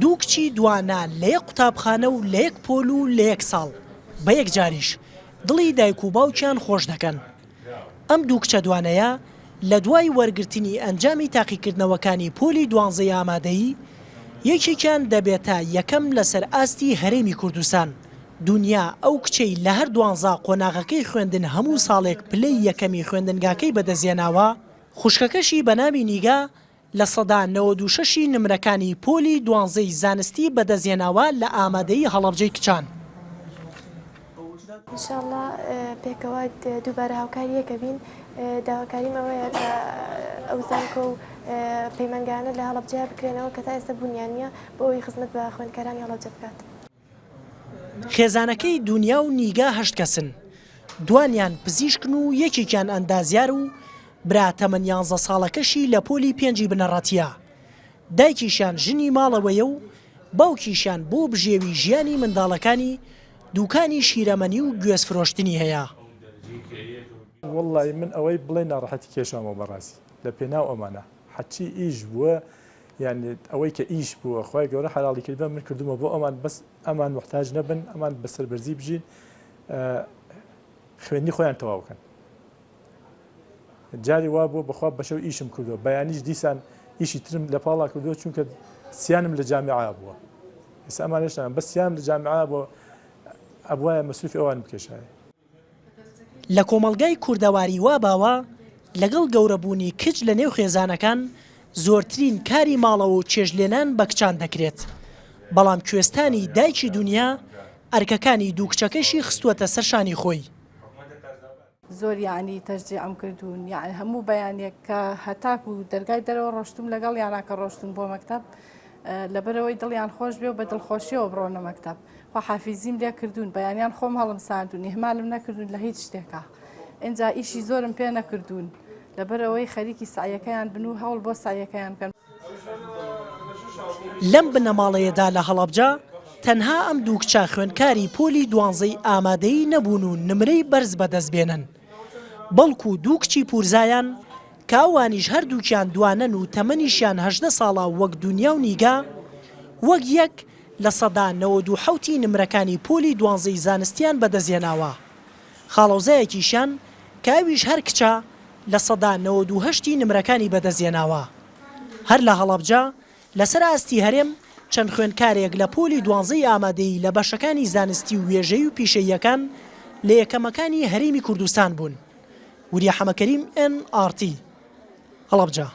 دوو کچی دوانە لە یەک قوتابخانە و لە یەک پۆل و لە یەک ساڵ بە یەک جاریش دڵی دایک و باوکیان خۆش دەکەن. ئەم دوو کچە دوانەیە لە دوای وەرگرتنی ئەنجامی تاقیکردنەوەکانی پۆلی 12 ئامادەیی یەکێکیان دەبێتە یەکەم لەسەر ئاستی هەرێمی کوردستان. دنیا ئەو کچەی لە هەر 12 قۆناغەکەی خوێندن هەموو ساڵێک پلەی یەکەمی خوێندنگاکەی بەدەستهێناوە، خوشکەکەشی بە ناوی نیگا لە سەدا 96 نمرەکانی پۆلی 12 زانستی بەدەستهێناوە لە ئامادەیی هەڵەبجەی کچان. ئینشاءڵڵا پێکەوە دووبارە هاوکاری یەکە بین، داواکاریم ئەوەیە کە ئەو زانکۆ و پەیمانگانە لە هەڵەبجەیە بکرێنەوە کە تا ئێستا بوونیان نییە بۆ ئەوەی خزمەت بە خوێندکارانی هەڵەبجە بکات. خێزانەکەی دنیا و نیگا 8 کەسن، دوانیان پزیشکن و یەکێکیان ئەندازیار و برا تەمەن 11 ساڵەکەشی لە پۆلی 5 بنەڕەتیە. دایکیشان ژنی ماڵەوەیە و باوکیشان بۆ بژێوی ژیانی منداڵەکانی دوکانی شیرەمەنی و گوێزفرۆشتنی هەیە. وەڵڵی من ئەوەی بڵێ ناڕەحەتی کێشامەوە بەڕاستی لە پێناو ئەمانە حەچی ئیش بووە، یعنی ئەوەی کە ئیش بووە خۆی گەورە حەلاڵی کردبە من کردومە بۆ ئەمان بەس ئەمان محتاج نەبن، ئەمان بەسەر بەرزی بژین خوێندی خۆیان تەواو بکەن. جاری وا بوو بەخوا بەشەو ئیشم کردووە، بەیانیش دیسان ئیشی ترم لە پاڵا کردووە چونکە سیانم لە جامعە بووە. ئێستا ئەمانێشتان بەس سیانم لە جامعە بۆ ئەبوایە مەسروفی ئەوان بکێشایە. لە کۆمەڵگای کوردەواری وا باوە لەگەڵ گەورەبوونی کچ لە نێو خێزانەکان زۆرترین کاری ماڵەوە و چێژلێنان بە کچان دەکرێت، بەڵام کوێستانی دایکی دنیا ئەرکەکانی دوو کچەکەشی خستووەتە سەرشانی خۆی. زۆر یعنی تەشجیعم کردوون، یعنی هەموو بەیانێک کە هەتاک و دەرگای دەرەوە ڕۆشتم لەگەڵ یاناکە ڕۆشتم بۆ مەکتەب لەبەرەوەی دڵیان خۆش بێ و بە دڵخۆشیەوە بڕۆنە مەکتەب. خوا حافیزیم لێ کردوون، بەیانیان خۆم هەڵم ساندون، ئیهمالم نەکردوون لە هیچ شتێکە. ئینجا ئیشی زۆرم پێ نەکردوون لەبەرەوەی خەریکی سعیەکەیان بن و هەوڵ بۆ سعیەکەیان بکەن. لەم بنەماڵەیەدا لە هەڵەبجە تەنها ئەم دوو کچە خوێندکاری پۆلی 12 ئامادەیی نەبوون و نمرەی بەرز بەدەستبێنن، بەڵکو دوو کچی پورزایان کە ئەوانیش هەردووکیان دوانن و تەمەنیشیان 18 ساڵە وەک دنیا و نیگا وەک یەک لە سەدا 97 نمرەکانی پۆلی 12 زانستیان بەدەستهێناوە. خاڵۆزایەکیشیان کە ئەویش هەر کچە لە سەدا 98 نمرەکانی بەدەستهێناوە. هەر لە هەڵەبجە لەسەر ئاستی هەرێم چەند خوێندکارێک لە پۆلی 12 ئامادەیی لە بەشەکانی زانستی و وێژەی و پیشەییەکان لە یەکەمەکانی هەرێمی کوردستان بوون. وریا حەمەکەریم NRT هەڵەبجە.